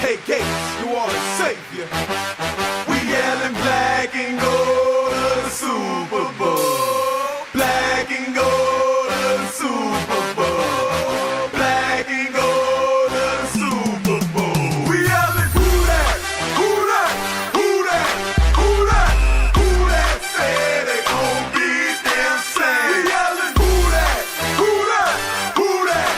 Hey Gates, you are the savior. We yelling black and gold of the Super Bowl. Black and gold of the Super Bowl. Black and gold of the Super Bowl. We yelling who that? Who that? Who that? Who that? Who that say they gon' beat them same? We yelling who that? Who that? Who that?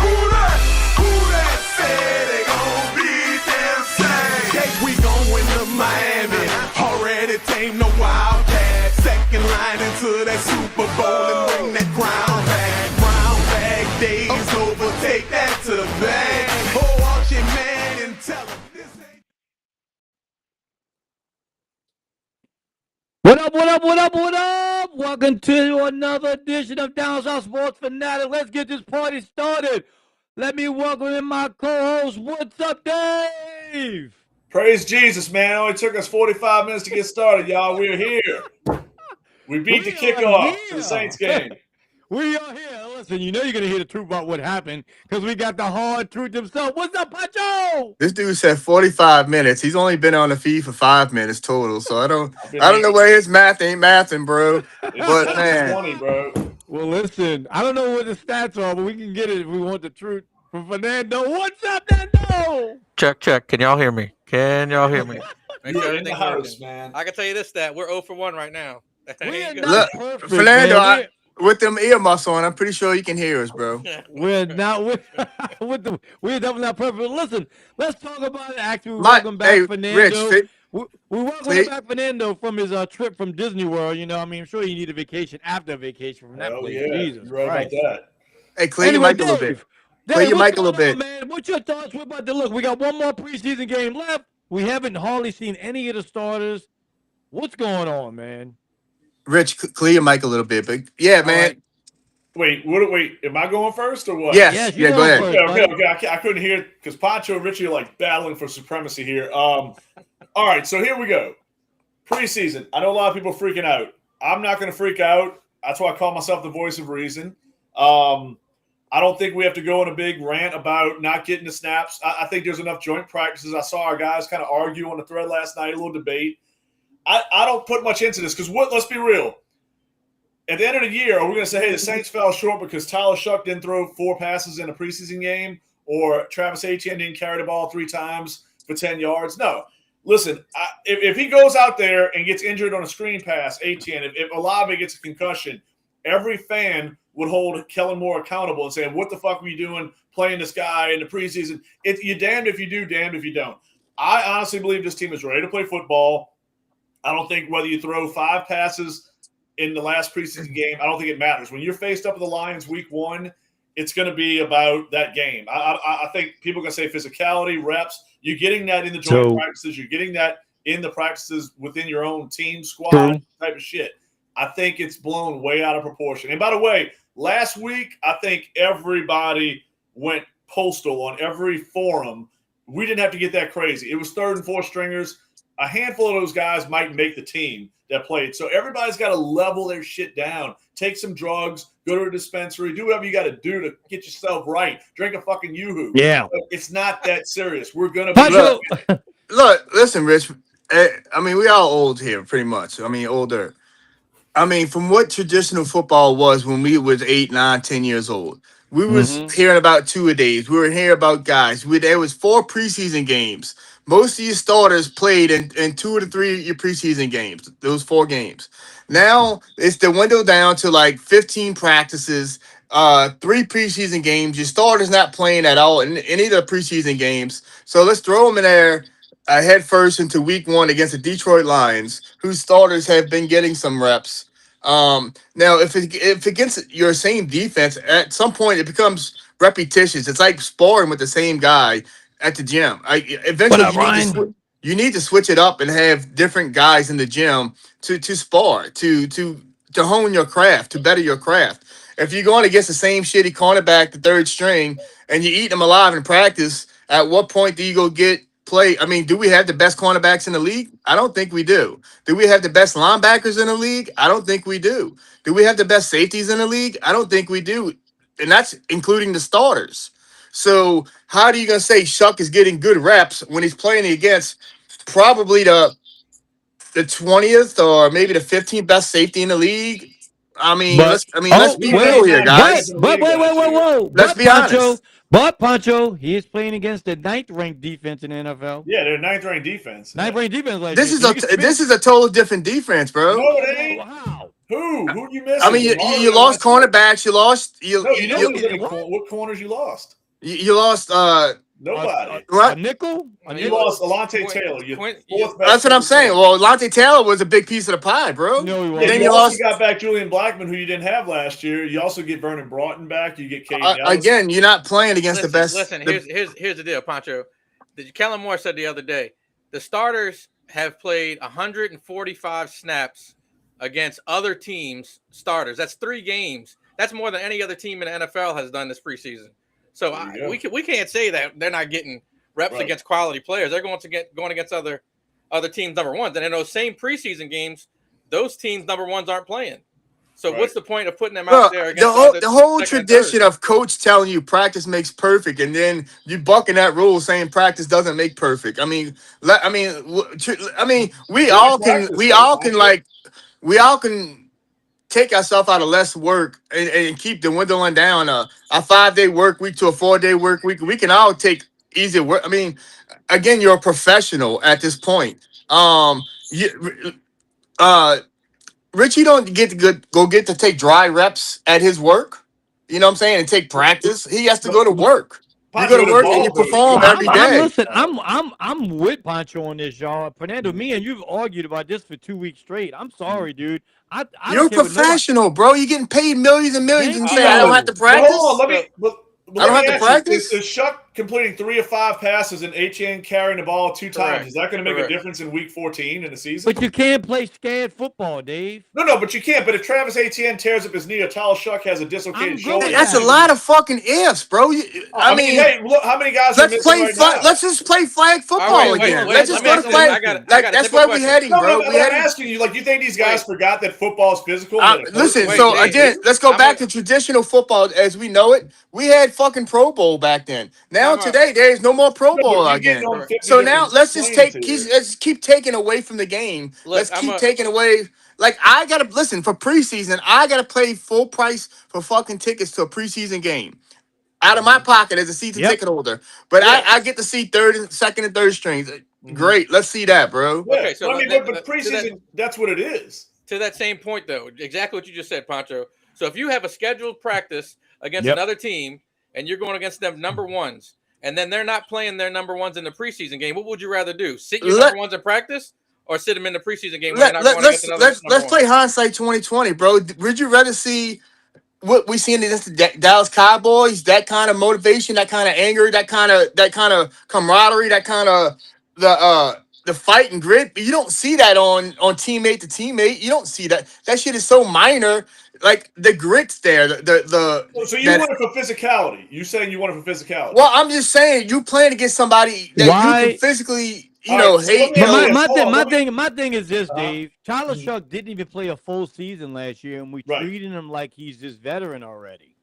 Who that? Who that say they gon' beat them same? Yeah, we going to Miami. Already tamed the Wildcat. Second line into that Super Bowl and bring that crown back. Brown bag days over. Take that to the bank. Oh, watch your man and tell him this ain't. What up, what up, what up, what up? Welcome to another edition of Down South Sports Fanatic. Let's get this party started. Let me welcome in my co-host. What's up, Dave? Praise Jesus, man. It only took us 45 minutes to get started, y'all. We're here. We beat the kickoff to the Saints game. We are here. Listen, you know you're going to hear the truth about what happened because we got the hard truth himself. What's up, Pacho? This dude said 45 minutes. He's only been on the feed for 5 minutes total. So I don't know where his math ain't mathing, bro. But man, 20, bro. Well, listen, I don't know what the stats are, but we can get it if we want the truth from Fernando. What's up, Nando? Check. Can y'all hear me? Make You're sure in the everything's house, working. man. I can tell you this stat. We're 0 for 1 right now. We're Ain't not good. perfect, Fernando, man. with them earmuffs on, I'm pretty sure you can hear us, bro. We're definitely not perfect. But listen, let's talk about it. Actually, we My- welcome back hey, Fernando. Rich, we welcome Fit- back Fernando from his trip from Disney World. You know, I mean, I'm sure you need a vacation after a vacation from that Oh, place. yeah. Jesus You're right Christ. about that. Hey, clear your Anyway, mic a little bit. Dave, Clear your what's mic a little going on, bit. man? What's your thoughts? We're about to look. We got one more preseason game left. We haven't hardly seen any of the starters. What's going on, man? Rich, clear your mic a little bit. But yeah, man. Wait, am I going first or what? Yes. you're Yeah, go going ahead. first, Okay. I couldn't hear because Pancho and Richie are like battling for supremacy here. All right, so here we go. Preseason. I know a lot of people are freaking out. I'm not going to freak out. That's why I call myself the voice of reason. I don't think we have to go on a big rant about not getting the snaps. I think there's enough joint practices. I saw our guys kind of argue on the thread last night, a little debate. I don't put much into this because let's be real. At the end of the year, are we going to say, hey, the Saints fell short because Tyler Shuck didn't throw 4 passes in a preseason game or Travis Etienne didn't carry the ball 3 times for 10 yards? No. Listen, if he goes out there and gets injured on a screen pass, Etienne, if Olave gets a concussion, every fan would hold Kellen Moore accountable and say, what the fuck were you doing playing this guy in the preseason? You're damned if you do, damned if you don't. I honestly believe this team is ready to play football. I don't think whether you throw 5 passes in the last preseason game, I don't think it matters. When you're faced up with the Lions week 1, it's going to be about that game. I think people are going to say physicality, reps. You're getting that in the joint practices. You're getting that in the practices within your own team, squad, type of shit. I think it's blown way out of proportion. And by the way, last week, I think everybody went postal on every forum. We didn't have to get that crazy. It was 3rd and 4th stringers. A handful of those guys might make the team that played. So everybody's got to level their shit down. Take some drugs, go to a dispensary, do whatever you got to do to get yourself right. Drink a fucking Yoo-hoo. Yeah. It's not that serious. We're going to be – Look, listen, Rich. I mean, we all old here, pretty much. I mean, older. I mean, from what traditional football was when we was 8, 9, 10 years old. We was hearing about 2-a-days. We were hearing about guys. There was 4 preseason games. Most of your starters played in 2 to 3 of your preseason games, those 4 games. Now it's the window down to like 15 practices, 3 preseason games. Your starters not playing at all in any of the preseason games. So let's throw them in there head first into week 1 against the Detroit Lions, whose starters have been getting some reps. Now, if against your same defense, at some point it becomes repetitious. It's like sparring with the same guy at the gym. Eventually, you need to switch it up and have different guys in the gym to spar, to hone your craft, to better your craft. If you're going against the same shitty cornerback, the 3rd string, and you eat them alive in practice, at what point do you go get play? I mean, do we have the best cornerbacks in the league? I don't think we do. Do we have the best linebackers in the league? I don't think we do. Do we have the best safeties in the league? I don't think we do. And that's including the starters. So how are you gonna say Shuck is getting good reps when he's playing against probably the 20th or maybe the 15th best safety in the league? But Let's oh be He real had wait, here, nine but sacks guys. in the but league wait, wait, last wait, year. whoa, Let's be honest. But Pancho, he is playing against the ninth ranked defense in the NFL. Yeah, they're ninth ranked defense. Yeah. Ninth ranked defense last This year. is So you can spin. this is a total different defense, No, bro. it ain't. How? Who you I missing? mean, you Demario lost last year? cornerbacks. You lost No, you didn't You lose get any. what? What corners you lost? you lost Nobody. A what? nickel? I mean, You lost Alante Taylor, your fourth best. That's what I'm saying. corner. Well, Lonte Taylor was a big piece of the pie, bro. No, he Yeah, wasn't. Then you you also lost got back Julian Blackman, who you didn't have last year. You also get Vernon Broughton back. You get Caden Ellis. again. You're not playing against the best. Listen. Here's the deal, Pancho. Kellen Moore said the other day, the starters have played 145 snaps against other teams' starters. That's 3 games. That's more than any other team in the NFL has done this preseason. So we can't say that they're not getting reps against quality players. They're going against other teams' number ones. And in those same preseason games, those teams' number ones aren't playing. So what's the point of putting them out there against the whole tradition of coach telling you practice makes perfect, and then you bucking that rule saying practice doesn't make perfect. We all can take ourselves out of less work and keep the dwindling down a 5-day work week to a 4-day work week. We can all take easier work. I mean, again, you're a professional at this point. Richie don't get to take dry reps at his work. You know what I'm saying? And take practice. He has to go to work. You go to work and you perform every day. I'm with Pancho on this, y'all. Fernando, me and you've argued about this for 2 weeks straight. I'm sorry, dude. I You're a don't care what professional, bro. You're getting paid millions and millions, Thank and say I don't you. have to But practice. hold on, let I don't have me to ask practice? you, is Shuck completing 3 of 5 passes and HN carrying the ball 2 times? Correct. Is that going to make Correct. a difference in week 14 in the season? But you can't play scared football, Dave. No, but you can't. But if Travis Etienne tears up his knee or Tyler Shuck has a dislocated I'm good shoulder, with That's a lot of fucking ifs, bro. I mean, hey, look how many guys are let's missing play. right now. Let's just play flag football again. Let's just go to flag. I got a That's simple where we're question. heading, No, bro. but I'm asking you, like, you think these guys forgot that football is physical? Listen, Wait, so Dave, again, let's go back to traditional football as we know it. We had fucking Pro Bowl back then. Now Time out. today there is no more Pro No, but Bowl you're getting again. on 50 So now different let's just planes here. let's keep taking away from the game. Look, Let's keep taking away. Like I gotta listen for preseason. I gotta pay full price for fucking tickets to a preseason game. Out of my pocket as a season ticket holder. But I get to see second and third strings. Great. Let's see that, bro. Yeah, Okay, so but preseason, that's what it is. To that same point, though, exactly what you just said, Pancho. So if you have a scheduled practice against another team and you're going against them number ones, and then they're not playing their number ones in the preseason game, what would you rather do? Sit your number ones in practice or sit them in the preseason game when they're not going against another let's play hindsight 2020, bro. Would you rather see what we see in the Dallas Cowboys, that kind of motivation, that kind of anger, that kind of camaraderie, that kind of the fight and grit? But you don't see that on teammate to teammate. You don't see that. That shit is so minor. Like the grit's there. So you want it for physicality? You saying you want it for physicality? Well, I'm just saying you playing against somebody that you can physically, hate. My thing is this, Dave. Tyler Shuck didn't even play a full season last year, and we treating him like he's this veteran already.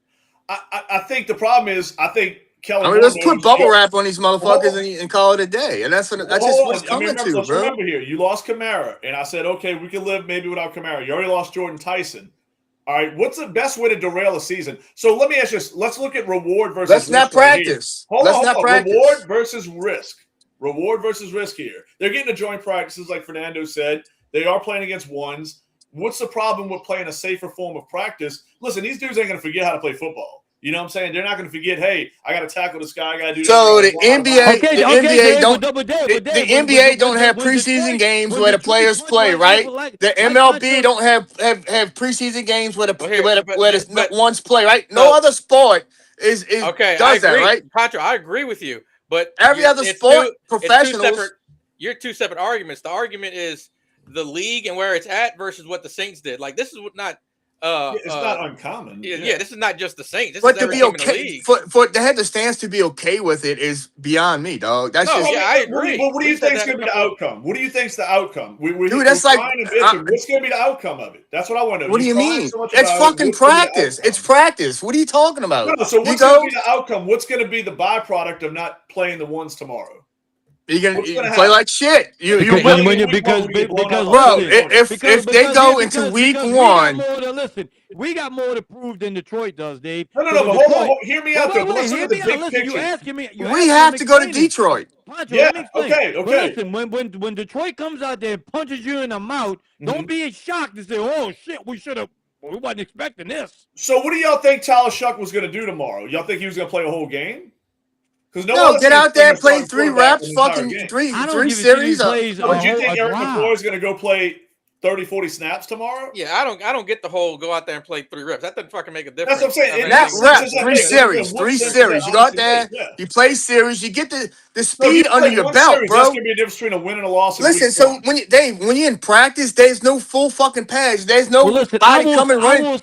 I think the problem is, Kellen. Let's put bubble wrap on these motherfuckers and call it a day, and that's just what's coming to, bro. Remember here, you lost Kamara, and I said, okay, we can live maybe without Kamara. You already lost Jordan Tyson. All right, what's the best way to derail a season? So let me ask you this. Let's look at reward versus Let's risk. not practice. Hold on. Practice. Reward versus risk. Reward versus risk here. They're getting to joint practices, like Fernando said. They are playing against ones. What's the problem with playing a safer form of practice? Listen, these dudes ain't going to forget how to play football. You know what I'm saying? They're not going to forget, hey, I got to tackle this guy. I got to do this. So the NBA, the NBA don't have preseason games where the players play, right? The MLB don't have preseason games where the ones play, right? No other sport is okay. Does that, right? Pancho, I agree with you, but every other sport, professionals. You're two separate arguments. The argument is the league and where it's at versus what the Saints did. Like this is not It's not uncommon. Yeah, this is not just the Saints. This But is to every be team in the okay league. for to have the stance to be okay with it is beyond me, dog. That's No, just yeah, I agree. What do you We said think is that going to be the couple- outcome? What do you think is the outcome? We're that's like, crying and bitching. What's going to be the outcome of it? That's what I want to know. what do you crying mean? so much It's about fucking what's gonna be the practice. It's outcome? practice. What are you talking about? No, so You what's going to go, be the outcome? What's going to be the byproduct of not playing the ones tomorrow? you're What's gonna gonna play happen? like shit. You Because will. Bro, listen, if they go into week one, we got more to prove than Detroit does, Dave. No, So but when hold on. Hear me out, though. But let's look hear at the me out. big Listen, you picture. asking me. we have to go to Detroit. Pancho, Yeah, let me explain. okay. But listen, when Detroit comes out there and punches you in the mouth, don't be shocked and say, "Oh shit, we wasn't expecting this." So what do y'all think Tyler Shuck was going to do tomorrow? Y'all think he was going to play a whole game? Because No, get out there, play 3 reps, fucking I don't three give a shit if he series. plays No, but do you think Eric drive. McCoy is going to go play 30, 40 snaps tomorrow? Yeah, I don't get the whole go out there and play 3 reps. That doesn't fucking make a difference. That's what I'm saying. Not reps, What 3 series, sense 3 does that series. You go out honestly there, make? Yeah. you play series, you get the No, speed under your one belt, series, bro. That's going to be a difference between a win and a loss. Listen, so when you're in practice, there's no full fucking pads. There's no body coming running.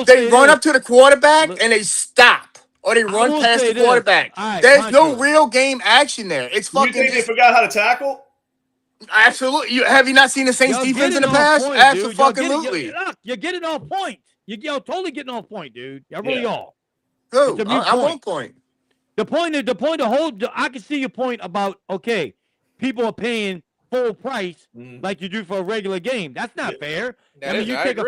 They run up to the quarterback and they stop. Or they run past the quarterback. There's no real game action there. It's fucking. You think they forgot how to tackle? Absolutely. Have you not seen the Saints defense in the past? Absolutely. You're getting off point. You're totally getting off point, dude. You really are. Go. I'm on point. The point I can see your point about, okay, people are paying full price like you do for a regular game. That's not fair. You take a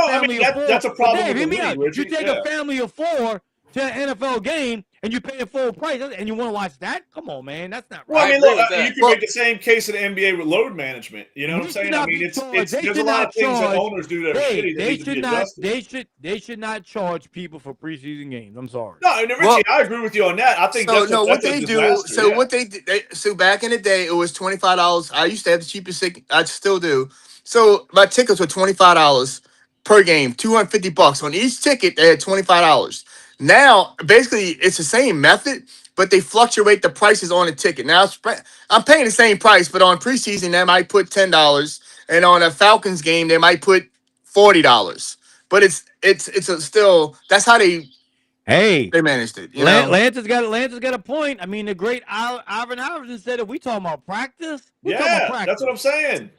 family of 4. That's a problem. Dave, hear me out. You take a family of 4 to an NFL game and you pay a full price and you want to watch that? Come on, man. That's not right. Well, I mean, look, you can make the same case in the NBA with load management. You know what I'm saying? I mean, there's a lot of things that owners do that are shitty that need to be adjusted. They should not charge people for preseason games. I'm sorry. No, and Richie, I agree with you on that. I think what they do. So back in the day, it was $25. I used to have the cheapest ticket. I still do. So my tickets were $25 per game, $250 on each ticket. They had $25. Now, basically, it's the same method, but they fluctuate the prices on the ticket. Now, I'm paying the same price, but on preseason, they might put $10, and on a Falcons game, they might put $40. But it's still that's how they managed it. Lance has got a point. I mean, the great Ivan Iverson said that we talking about practice. That's what I'm saying.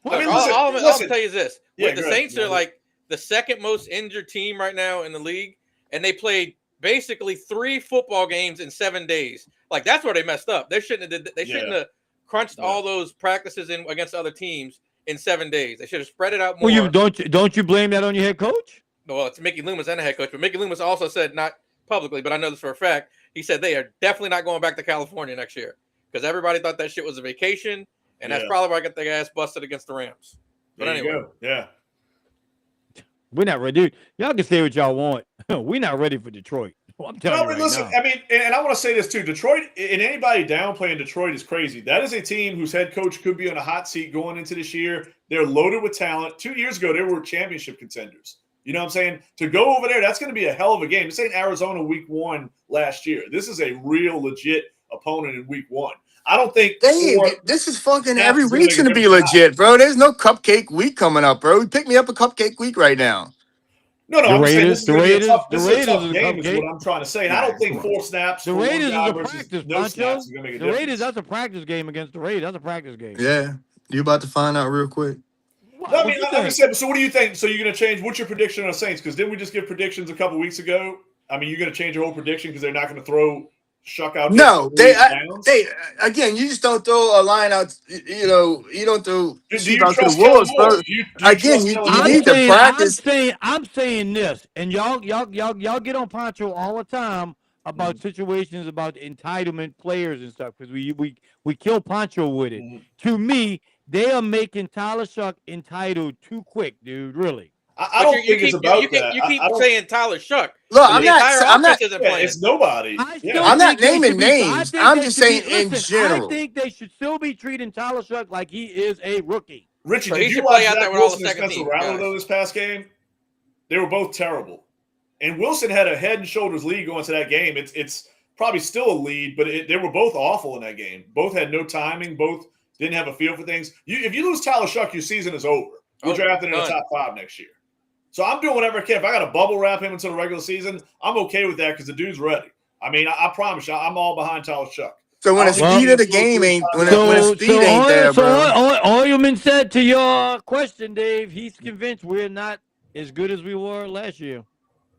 Look, all I'll tell you is this: the Saints are like the second most injured team right now in the league. And they played basically 3 football games in 7 days. Like that's where they messed up. They shouldn't have crunched all those practices in against other teams in 7 days. They should have spread it out more. Well, don't you blame that on your head coach? Well, it's Mickey Loomis and the head coach, but Mickey Loomis also said, not publicly, but I know this for a fact, he said they are definitely not going back to California next year because everybody thought that shit was a vacation, and that's probably why I got their ass busted against the Rams. But anyway, we're not ready, dude. Y'all can say what y'all want. We're not ready for Detroit. I'm telling you right now. I mean, and I want to say this too. Detroit, and anybody downplaying Detroit is crazy. That is a team whose head coach could be on a hot seat going into this year. They're loaded with talent. 2 years ago, they were championship contenders. You know what I'm saying? To go over there, that's going to be a hell of a game. This ain't Arizona week 1 last year. This is a real legit opponent in week 1. I don't think this is fucking every week's going to be legit, bro. There's no cupcake week coming up, bro. Pick me up a cupcake week right now. No, I'm saying this is going to be a tough game is what I'm trying to say. And I don't think 4 snaps. The Raiders is a practice, Pancho. The Raiders, that's a practice game against the Raiders. That's a practice game. Yeah. You about to find out real quick. I mean, like I said, so what do you think? So you're going to change? What's your prediction on the Saints? Because didn't we just give predictions a couple weeks ago? I mean, you're going to change your whole prediction because they're not going to throw Shuck out? No, they again. You just don't throw a line out. You don't throw sheep out to the wolves, bro. Again, you need to practice. I'm saying this, and y'all get on Pancho all the time about situations about entitlement players and stuff because we kill Pancho with it. To me, they are making Tyler Shuck entitled too quick, dude. Really. I don't think it's about that. You keep saying Tyler Shuck. Look, I'm not. It's nobody. I'm not naming names. I'm just saying in general. I think they should still be treating Tyler Shuck like he is a rookie. Richie, did you watch Zach Wilson and Spencer Rattler though this past game? They were both terrible. And Wilson had a head and shoulders lead going to that game. It's probably still a lead, but they were both awful in that game. Both had no timing. Both didn't have a feel for things. If you lose Tyler Shuck, your season is over. We're drafting in the top 5 next year. So I'm doing whatever I can. If I got to bubble wrap him until the regular season, I'm okay with that because the dude's ready. I mean, I promise you, I'm all behind Tyler Shuck. So when the speed of the game ain't when the speed ain't there, bro. Oyelman said to your question, Dave, he's convinced we're not as good as we were last year.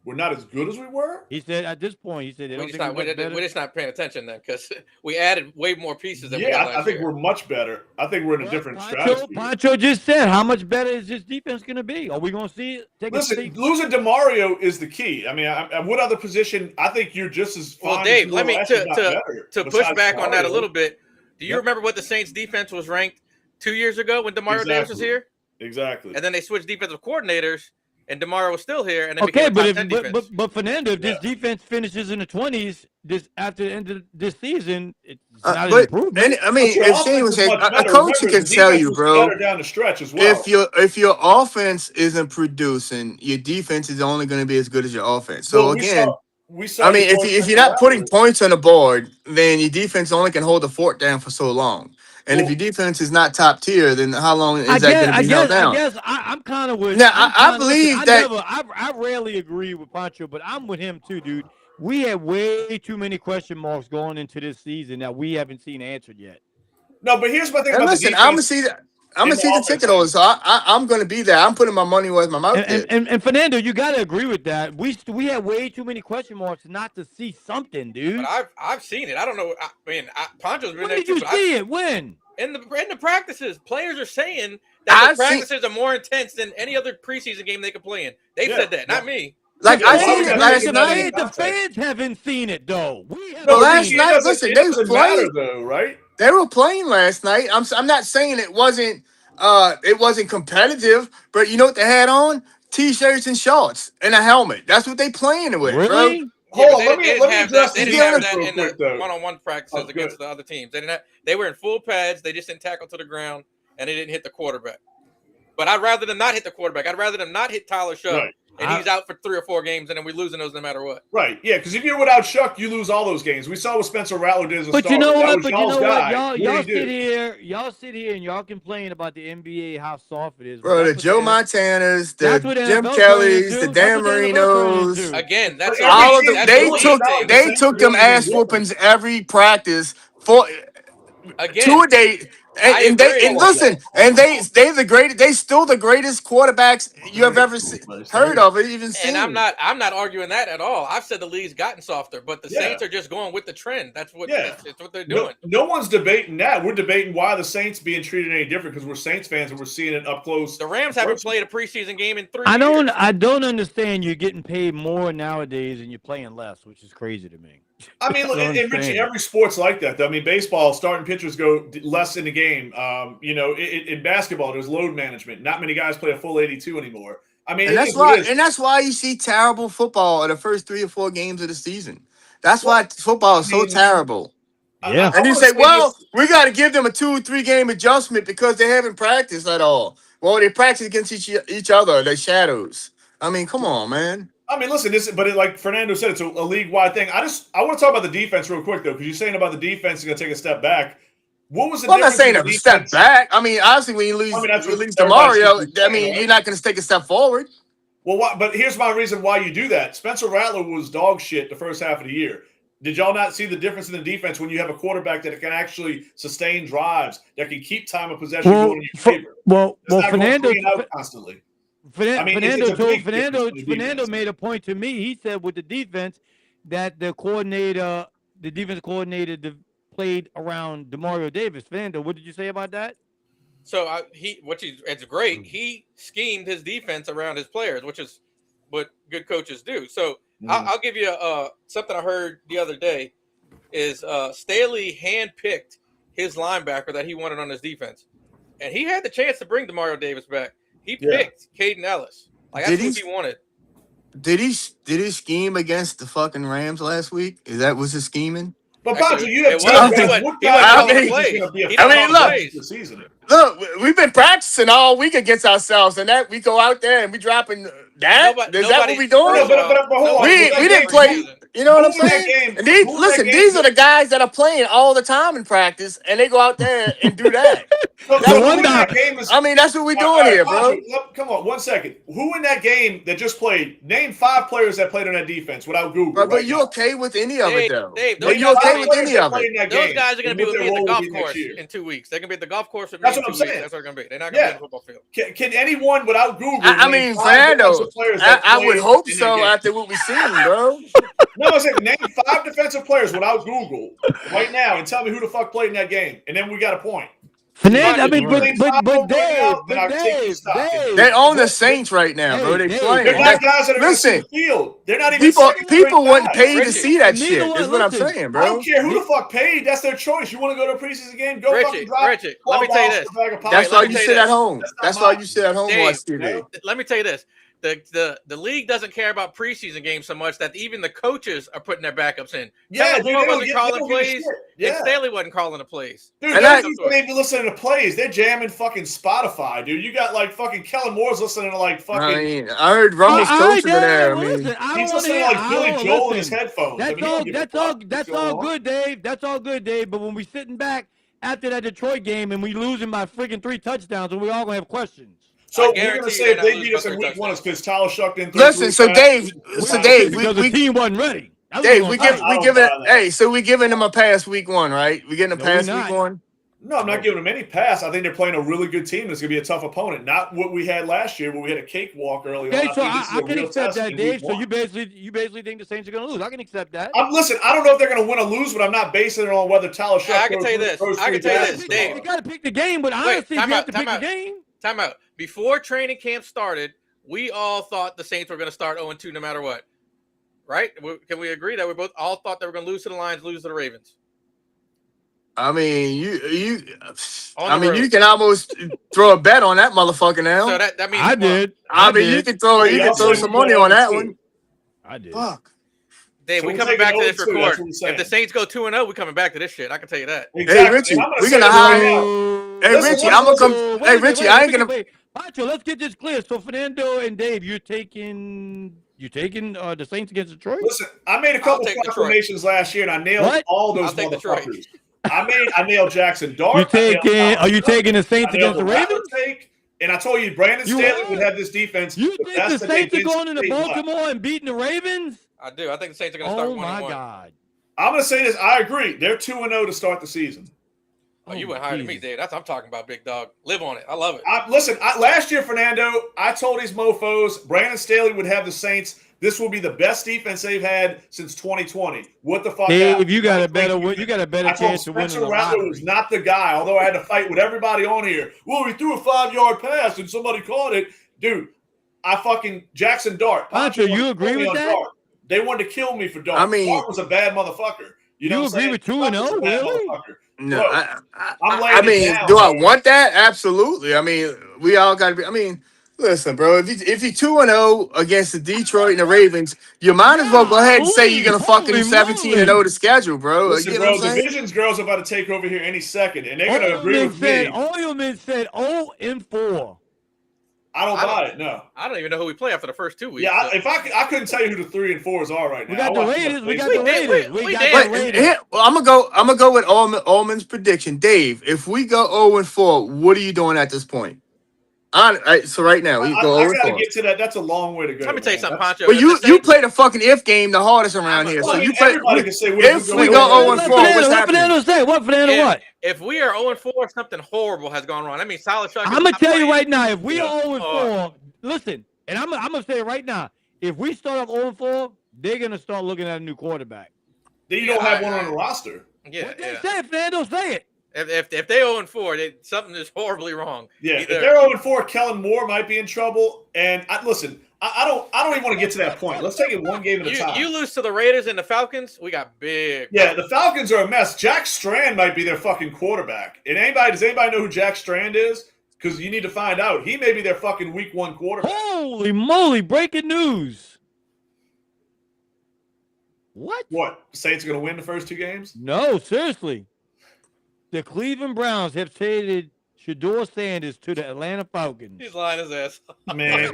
We're not as good as we were? He said at this point, he said they We're don't just, think not, we're just not paying attention then because we added way more pieces than we Yeah, had last I think year. we're much better. I think we're in a different strategy. Pancho just said, how much better is this defense going to be? Are we going to see it? Listen, losing DeMario is the key. I mean, at what other position? I think you're just as fine. Well, Dave, let me to push back DeMario. on that a little bit. Do you remember what the Saints defense was ranked 2 years ago when DeMario Davis was here? Exactly. And then they switched defensive coordinators, and DeMario was still here, and it became a top 10 defense. But Fernando, if this defense finishes in the 20s after the end of this season, it's not an improvement. I mean, if Shane was saying, a coach can tell you, bro, down the stretch as well. if your offense isn't producing, your defense is only going to be as good as your offense. So again, I mean, if you're not putting points on the board, then your defense only can hold the fort down for so long. And if your defense is not top tier, then how long is that going to be held down? I guess I'm kind of with. Now, I believe that. I rarely agree with Pancho, but I'm with him too, dude. We have way too many question marks going into this season that we haven't seen answered yet. No, but here's my thing. And listen, I'm gonna see that. I'm gonna see the ticket holders, so I'm gonna be there. I'm putting my money where my mouth is. And Fernando, you gotta agree with that. We have way too many question marks not to see something, dude. But I've seen it. I don't know. I mean, Poncho's been when there did you too, see it? When? In the practices, players are saying that the practices are more intense than any other preseason game they could play in. They've said that, not me. Like I seen it last night. The fans haven't seen it though. We have last night. Listen, they was playing though, right? They were playing last night. I'm not saying it wasn't competitive, but you know what they had on? T-shirts and shorts and a helmet. That's what they playing with, really? bro. Hold on, let me address they this didn't have that in quick, the one-on-one practices against the other teams. They were in full pads. They just didn't tackle to the ground, and they didn't hit the quarterback. But I'd rather them not hit the quarterback. I'd rather them not hit Tyler Shuck, right. And he's out for 3 or 4 games, and then we're losing those no matter what. Right, yeah, because if you're without Shuck, you lose all those games. We saw what Spencer Rattler did as a But starter. you know what? Y'all sit here and y'all complain about the NBA how soft it is. Bro, the Joe Montanas, the Jim Kellys, the Dan Marinos. Again, that's all of them. They took them ass whoopings every practice for 2 a day. And listen, and they're the greatest. They still the greatest quarterbacks you have ever heard of, or even seen. And I'm not arguing that at all. I've said the league's gotten softer, but the Saints are just going with the trend. That's what it's what they're doing. No one's debating that. We're debating why the Saints being treated any different because we're Saints fans and we're seeing it up close. The Rams haven't played a preseason game in 3 years. I don't understand. You're getting paid more nowadays and you're playing less, which is crazy to me. I mean, and Richie, every sport's like that. Though. I mean, baseball, starting pitchers go less in the game. In basketball, there's load management. Not many guys play a full 82 anymore. I mean, and that's why you see terrible football in the first 3 or 4 games of the season. That's why football is so terrible. Yeah, and you say, well, we got to give them a 2 or 3 game adjustment because they haven't practiced at all. Well, they practice against each other, their shadows. I mean, come on, man. I mean, listen, like Fernando said, it's a league-wide thing. I want to talk about the defense real quick, though, because you're saying about the defense is going to take a step back. What was the difference? I'm not saying a step back. I mean, obviously, when you lose DeMario, I mean, you're not going to take a step forward. Well, but here's my reason why you do that. Spencer Rattler was dog shit the first half of the year. Did y'all not see the difference in the defense when you have a quarterback that can actually sustain drives, that can keep time of possession going in your favor? Well, Fernando constantly. Fernando made a point to me. He said with the defense that the defense coordinator played around DeMario Davis. Fernando, what did you say about that? So it's great. He schemed his defense around his players, which is what good coaches do. So I'll give you something I heard the other day is Staley handpicked his linebacker that he wanted on his defense, and he had the chance to bring DeMario Davis back. He picked Caden Ellis. Like that's what he wanted. Did he scheme against the fucking Rams last week? Was his scheming? But Pancho, you have look, we've been practicing all week against ourselves, and that we go out there and we dropping that. Is that what we doing? We didn't play. You know what I'm saying? And these are the guys that are playing all the time in practice, and they go out there and do that. So The who one in that guy- game is? I mean, that's what we're All doing right, here, bro. Pancho, come on, 1 second. Who in that game that just played? Name 5 players that played on that defense without Google. But right you now. okay with any of it, though? Dave, But you those okay guys- with any of played it? in that Those game guys are going and to be what with me their at the role will golf be next course year. in 2 weeks. They're going to be at the golf course with me That's in what 2 I'm weeks. saying. That's what they're going to be. They're not going to be Yeah. on the football field. Can anyone without Google? I name mean, 5 Fernando, defensive players that I would played hope in that so game? after what we've seen, bro. No, I said name 5 defensive players without Google right now and tell me who the fuck played in that game, and then we got a point. Fernando, I mean, Right. but Dave, Then I'll take your stock. They own the Saints right now, bro. They Hey, playing. They're not guys that are going to see Listen, the field. They're not even people wouldn't pay to Richie, see that neither shit. one- Is what I'm listen, saying, I bro. don't care who the fuck paid. That's their choice. You want to go to a preseason game? Go Richie, fucking drop. Richie, let me tell you this. That's Let why me you tell you sit at this. home. That's why you sit at home and Dave, watch TV. Let me tell you this. The league doesn't care about preseason games so much that even the coaches are putting their backups in. Yeah, Kellen dude, Moore they don't wasn't give- calling they don't give a plays. shit. Nick Yeah. Staley wasn't calling the plays. Dude, And they're I- not even listening to plays. They're jamming fucking Spotify, dude. You got like fucking Kellen Moore's listening to like fucking. I mean, I heard Rumbles All right, coaching there. I well, mean, listen, I He's don't want to listening hear. to like Billy Joel in his Listen, headphones. I mean, he don't give a fuck what's that's going all on. good, Dave. That's all good, Dave. But when we sitting back after that Detroit game and we losing by freaking 3 touchdowns, and we all gonna have questions. So I we're guarantee gonna you say they're if not they losing beat us by in 3 week 1, it's touchdowns. because Tyler shucked in. listen. So Dave, Because the team wasn't ready. That's what Dave, we we gonna give say. I don't it. buy that. Hey, so we giving them a pass week 1, right? We getting a No, pass we week not. 1. No, I'm not giving them any pass. I think they're playing a really good team. It's gonna be a tough opponent. Not what we had last year, where we had a cakewalk early on. Okay, so think this is I a can real accept test that, in Dave. week So 1. you basically think the Saints are gonna lose. I can accept that. Listen, I don't know if they're going to win or lose, but I'm not basing it on whether Tyler Shuck I can tell you this. I can tell you this, Dave. You gotta pick the game, but Wait, honestly, if time you have out, to time pick out. the game. Time out. Before training camp started, we all thought the Saints were going to start 0-2 no matter what. Right? Can we agree that we both all thought they were going to lose to the Lions, lose to the Ravens? I mean, On the road. you can almost throw a bet on that motherfucker now. So that means I did. I mean, you can throw some money on that one. I did. Fuck. Dave, So we we're coming taking back to this 0-2, that's record. what we're saying. If the Saints go 2-0, we coming back to this shit. I can tell you that. Exactly. Hey, Richie, And I'm we're say gonna this hire- right now. Hey, Listen, Richie, I'm gonna come. Wait Hey, a minute, Richie, I ain't gonna. wait. Pancho, let's get this clear. So Fernando and Dave, you're taking the Saints against Detroit? Listen, I made a couple take Detroit. proclamations last year, and I nailed What? all those I'll take Detroit. motherfuckers. I nailed Jackson Dart. You I nailed taking? Tyler Are you Shuck, taking the Saints I nailed against the Rattler Ravens? take, and I told you Brandon You Staley what? would have this defense. You the think best the that they Saints are did going into state left. Baltimore and beating the Ravens? I do. I think the Saints are going to start Oh 1-1. my God! I'm going to say this. I agree. They're 2-0 to start the season. Oh, you went higher than me, Jesus. Dave. That's what I'm talking about, big dog. Live on it. I love it. Listen, last year, Fernando, I told these mofos Brandon Staley would have the Saints. This will be the best defense they've had since 2020. What the fuck? Dave, happened? you got a I better think win. You got a better I told chance to win in Spencer the Rattler lottery. was not the guy, although I had to fight with everybody on here. Well, he threw a 5-yard pass and somebody caught it. Dude, Jackson Dart. Pancho, you agree with on that? Dart. They wanted to kill me for Dart. I mean- Dart was a bad motherfucker. You know You what I'm agree saying? with 2-0, Dart was a bad really? motherfucker. No, Look, I'm laying I it mean, down, do I bro. want that? Absolutely. I mean, we all got to be. I mean, listen, bro. If you're 2-0 against the Detroit and the Ravens, you might as well go ahead and say you're gonna fucking Holy 17-0 the schedule, bro. Listen, You know bro, what I'm saying? Divisions girls are about to take over here any second, and they're going to agree with me. Oilman said 0-4. I don't buy it. No. I don't even know who we play after the first 2 weeks. Yeah, so- I couldn't tell you who the 3 and 4s are right now. We got I the watch Raiders. them We got play. the did- Raiders. we We got did. the But Raiders. here, well, I'm gonna go with Allman's prediction. Dave, if we go 0-4, what are you doing at this point? So right now, we go I 0-4. gotta get to that. That's a long way to go. Let me tell you man. something, That's- Pancho. Well, If you the Saints- play the fucking if game the hardest around here. Well, So I you mean, play. everybody can say what if we go 0-4, what's happening? Fernando say? What Fernando if, what? if we are 0-4, something horrible has gone wrong. That means Tyler Shuck. I'm gonna tell you right now. If we Yeah. are 0-4, listen, and I'm gonna say it right now. If we start off 0-4, they're gonna start looking at a new quarterback. Then you don't have one on the roster. Yeah, What yeah. Say it, Fernando. Say it. If they 0-4, something is horribly wrong. Yeah, if Either- they're 0-4, Kellen Moore might be in trouble. And listen, I don't even want to get to that point. Let's take it one game at a time. You lose to the Raiders and the Falcons, we got big. Yeah, the Falcons are a mess. Jack Strand might be their fucking quarterback. And does anybody know who Jack Strand is? Because you need to find out. He may be their fucking week 1 quarterback. Holy moly! Breaking news. What? What? Saints are going to win the first 2 games? No, seriously. The Cleveland Browns have traded Shedeur Sanders to the Atlanta Falcons. He's lying his ass. Man,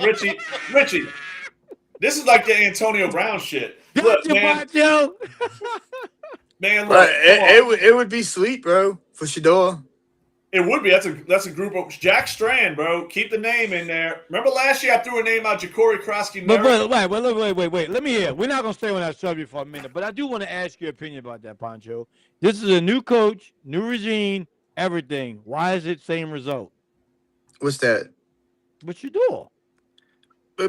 Richie, this is like the Antonio Brown shit. Look, Gotcha, man, Pancho. look. But come on. it would be sweet, bro, for Shedeur. It would be. That's a group of Jack Strand, bro. Keep the name in there. Remember last year I threw a name out, Ja'Cory Krosky. But wait. Let me hear. We're not gonna stay on that subject for a minute, but I do want to ask your opinion about that, Pancho. This is a new coach, new regime, everything. Why is it same result? What's that? What you do?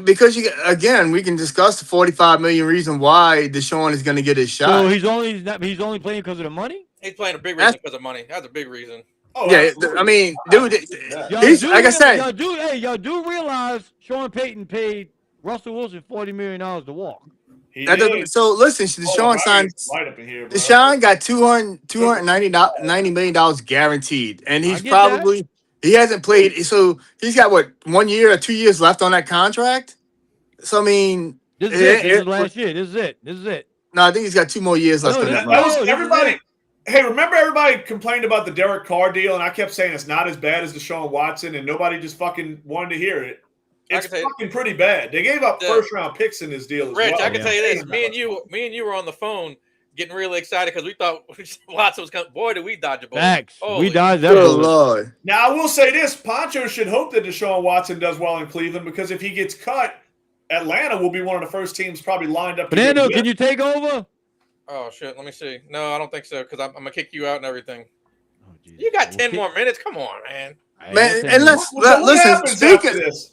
Because we can discuss the 45 million reason why Deshaun is going to get his shot. So he's only playing because of the money. He's playing a big reason because of money. That's a big reason. Oh, yeah, absolutely. I mean, dude, like I said, y'all do realize Sean Payton paid Russell Wilson $40 million to walk. So listen, Deshaun signed. Right up in here, bro. Deshaun got $290 million guaranteed, and he's probably he hasn't played. So he's got what 1 year or 2 years left on that contract. So I mean, this is last year. This is it. No, I think he's got 2 more years left. Everybody. Hey, remember everybody complained about the Derek Carr deal, and I kept saying it's not as bad as Deshaun Watson, and nobody just fucking wanted to hear it. It's fucking pretty bad. They gave up first-round picks in this deal as Rich, well. I can tell you this. Me and you were on the phone getting really excited because we thought Watson was coming. Boy, did we dodge a bullet. Facts. We dodged that bullet. Lord. Now, I will say this. Pancho should hope that Deshaun Watson does well in Cleveland because if he gets cut, Atlanta will be one of the first teams probably lined up. Fernando, can you take over? Oh, shit. Let me see. No, I don't think so because I'm going to kick you out and everything. Oh, you got 10 more minutes. Come on, man. Man, and listen.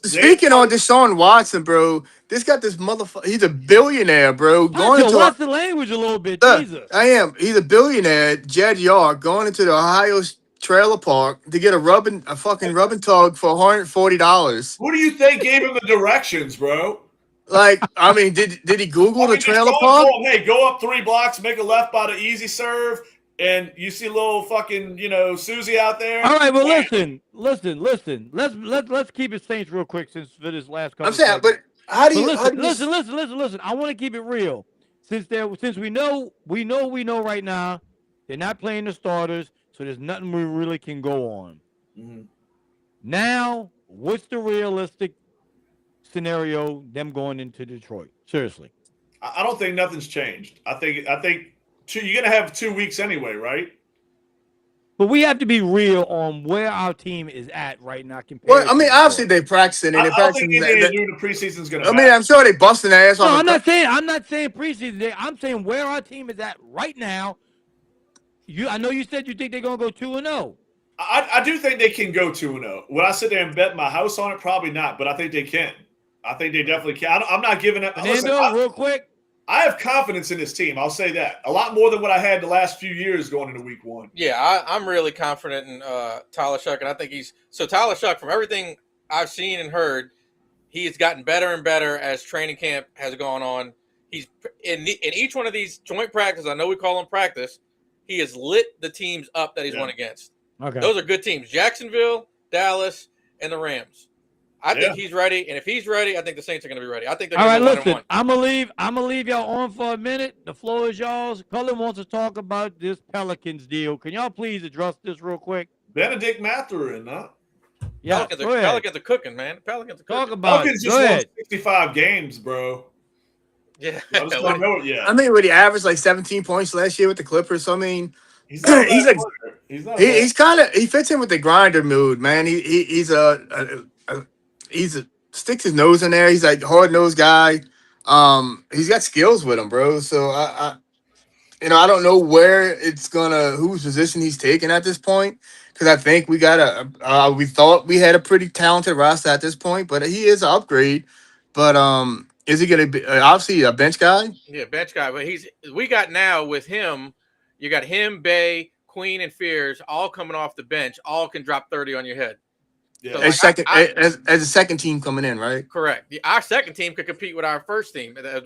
Speaking on Deshaun Watson, bro, this got this motherfucker. He's a billionaire, bro. Watch the language a little bit, Jesus. I am. He's a billionaire, Jed York, going into the Ohio trailer park to get a fucking rubbing tug for $140. Who do you think gave him the directions, bro? Like, I mean, did he Google the trailer park? Hey, go up 3 blocks, make a left by the easy serve. And you see little fucking, Susie out there. All right, well, listen. Let's keep it Saints real quick since for this last couple. I'm saying, but how do you listen? I want to keep it real. Since we know right now, they're not playing the starters, so there's nothing we really can go on. Mm-hmm. Now, what's the realistic scenario? Them going into Detroit? Seriously, I don't think nothing's changed. I think. You're going to have 2 weeks anyway, right? But we have to be real on where our team is at right now. Well, I mean, obviously they're practicing. I don't think anything to do the preseason's going to matter. I mean, I'm sure they're busting their ass off. No, I'm not saying preseason. I'm saying where our team is at right now. I know you said you think they're going to go 2-0. I do think they can go 2-0. Would I sit there and bet my house on it? Probably not, but I think they can. I think they definitely can. I'm not giving up. Real quick. I have confidence in this team. I'll say that. A lot more than what I had the last few years going into week 1. Yeah, I'm really confident in Tyler Shuck, and I think Tyler Shuck, from everything I've seen and heard, he has gotten better and better as training camp has gone on. He's in each one of these joint practices, I know we call them practice, he has lit the teams up that he's won against. Okay. Those are good teams. Jacksonville, Dallas, and the Rams. I think he's ready, and if he's ready, I think the Saints are going to be ready. I think they're going to be 1-1. I'm gonna leave y'all on for a minute. The floor is y'all's. Cullen wants to talk about this Pelicans deal. Can y'all please address this real quick? Benedict Mathurin, huh? Yeah, Pelicans are cooking, man. Pelicans are cooking. Talk about Pelicans just won 65 games, bro. Yeah, I just don't know it yet. I mean, he averaged like 17 points last year with the Clippers. So I mean, he fits in with the grinder mood, man. He's sticks his nose in there. He's like a hard-nosed guy. He's got skills with him, bro. So I don't know whose position he's taking at this point, because I think we thought we had a pretty talented roster at this point, but he is an upgrade. But is he going to be obviously a bench guy? Yeah, bench guy. But we got now with him. You got him, Bay, Queen, and Fears all coming off the bench. All can drop 30 on your head. Yeah. So as a second team coming in, right? Correct. Our second team could compete with our first team as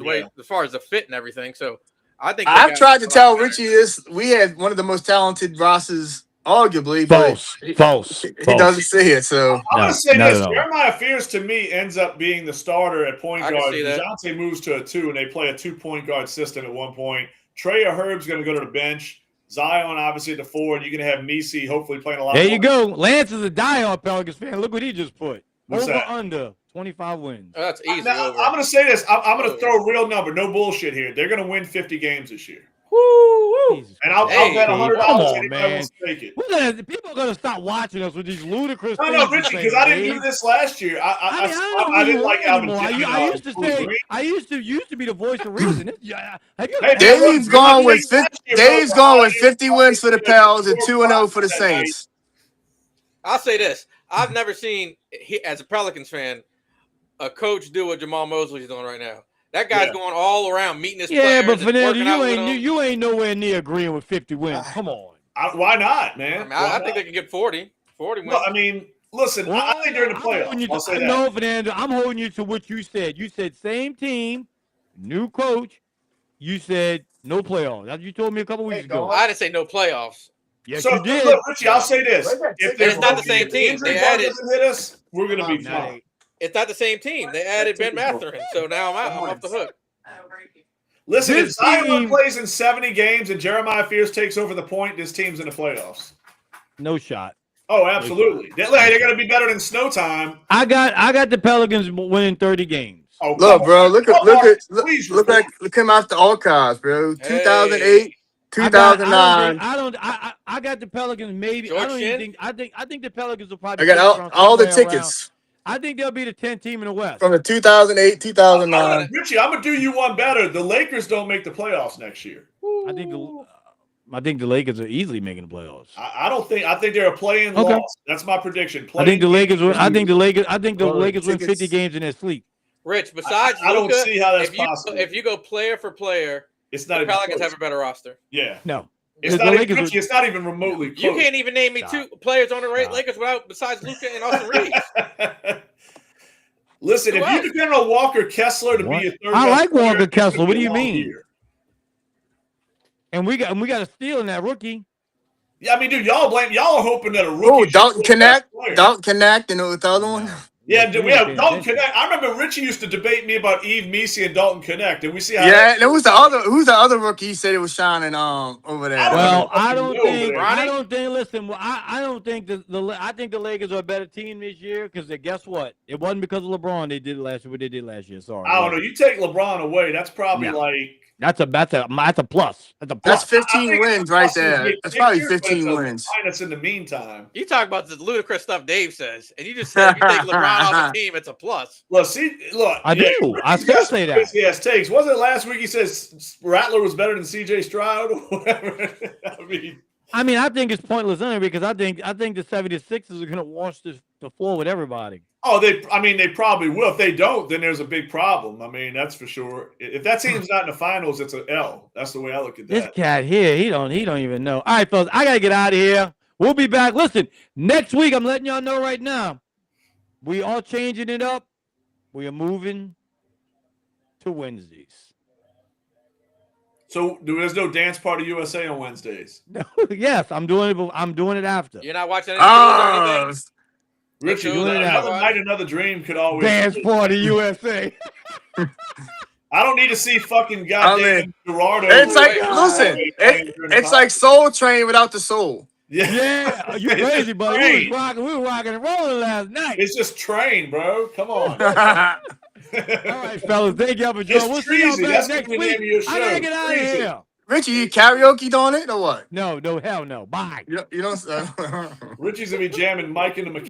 far as the fit and everything. So I think I've tried to tell Richie this. We had one of the most talented rosters, arguably. False. He doesn't see it. So I'm going to say this: Jeremiah Fears to me ends up being the starter at point guard. DeJounte moves to a 2, and they play a 2-point guard system at one point. Trey or Herb's going to go to the bench. Zion, obviously, at the 4, and you're going to have Nisi hopefully playing a lot. There you go. Lance is a diehard Pelicans fan. Look what he just put. What's that? Under 25 wins. Oh, that's easy. Now, I'm going to say this. I'm going to throw a real number. No bullshit here. They're going to win 50 games this year. Woo! Jesus And I'll Christ, bet Steve. $100 Come on, anybody man. wants to take it. People are gonna stop watching us with these ludicrous No, things. no, you're Richie, saying, because I didn't Dave. do this last year. I don't know I who didn't you like are Alvin. anymore. I used to say, I used to be the voice of reason. Have you Hey, ever man, look, Dave's I going think with last year, Dave's bro, going I with 50 wins for the didn't Pels and score 2-0 for the that night. Saints. I'll say this: I've never seen, as a Pelicans fan, a coach do what Jamal Mosley's doing right now. That guy's Yeah. going all around meeting his Yeah, players but and Fernando, working out with them. you ain't nowhere near agreeing with 50 wins. Come on. Why not, I, man? mean, I think they can get 40 wins. Well, I mean, listen, Well, I think during the I'm holding playoffs, you I'll say that. No, Fernando, I'm holding you to what you said. You said same team, new coach. You said no playoffs. That's what you told me a couple weeks ago. I didn't say no playoffs. Yes, So you did. look, Richie, I'll say this: if it's not the same team. injury They bug added- doesn't hit us, we're gonna be Now fine. It's not the same team. They added Ben Mathurin, so now I'm off the hook. Listen, This if Zion team- plays in 70 games and Jeremiah Fears takes over the point, this team's in the playoffs. No shot. Oh, absolutely. They're going to be better than snow time. I got the Pelicans winning 30 games. Oh, Look, bro, look Please him off the archives, bro. 2008, 2009. I got the Pelicans maybe. George I don't even Shin? think. I think the Pelicans will probably. I got all the somewhere around- tickets I think they'll be the 10th team in the West. from the 2008, 2009. Richie, I'm going to do you one better. The Lakers don't make the playoffs next year. I think the Lakers are easily making the playoffs. I think they're a play-in Okay. loss. That's my prediction. I think the Lakers. Win. I think the Lakers win tickets. 50 games in their sleep. Rich, besides I don't Luka, see how that's if you, possible. If you go player for player, It's the not even Pelicans close. have a better roster. Yeah. No, It's The not, Lakers even, Richie, it's not even remotely close. You can't even name me Stop. two players on the Stop. Lakers besides Luka and Austin Reeves. Listen, Who if else? you depend on Walker Kessler to What? be a third I best like player, Walker it's gonna Kessler. What be do a you long mean? year. And we got a steal in that rookie. Yeah, I mean, dude, y'all are hoping that a rookie. Oh, should Dalton be the best Connect. player. Dalton Connect, and the other one. Yeah, You we ain't have paying Dalton attention. Connect. I remember Richie used to debate me about Eve Messi and Dalton Connect, and we see how. Yeah, there was the other. Who's the other rookie? He said it was shining over there. Well, I I don't don't know, think. man. I don't think. Listen, I don't think I think the Lakers are a better team this year because guess what? It wasn't because of LeBron they did last year. What they did last year. Sorry. I don't know. You take LeBron away, that's probably No. like. That's a plus. That's a plus. That's I 15 think wins it's right plus there. it's That's probably figures, but 15 it's a wins. minus in the meantime. You talk about the ludicrous stuff Dave says, and you just said if you take LeBron off the team, it's a plus. Look, I do. I Richie's still got say some that. crazy ass takes. Wasn't it last week he says Rattler was better than CJ Stroud or whatever? I mean, I think it's pointless anyway because I think the 76ers are going to wash the floor with everybody. Oh, they probably will. If they don't, then there's a big problem. I mean, that's for sure. If that team's not in the finals, it's an L. That's the way I look at This that. cat here, he don't even know. All right, fellas, I gotta get out of here. We'll be back. Listen, next week, I'm letting y'all know right now. We are changing it up. We are moving to Wednesdays. So there's no dance party USA on Wednesdays. No, yes, I'm doing it. But I'm doing it after. You're not watching any shows or anything? Richie, Doing it another out. night, another dream could always. Dance party USA. I don't need to see fucking goddamn Gerardo. It's like, Wait, listen, it's like Soul Train without the soul. Yeah, you It's crazy, just buddy. train. We were rocking and rolling last night. It's just train, bro. Come on. All right, fellas, thank y'all for joining. We'll see y'all Treasy. back That's next gonna be the week. name of your I gotta show. get out of Treasy. here. Richie, you karaoke on it or what? No, hell no. Bye. You don't. Richie's gonna be jamming Mike into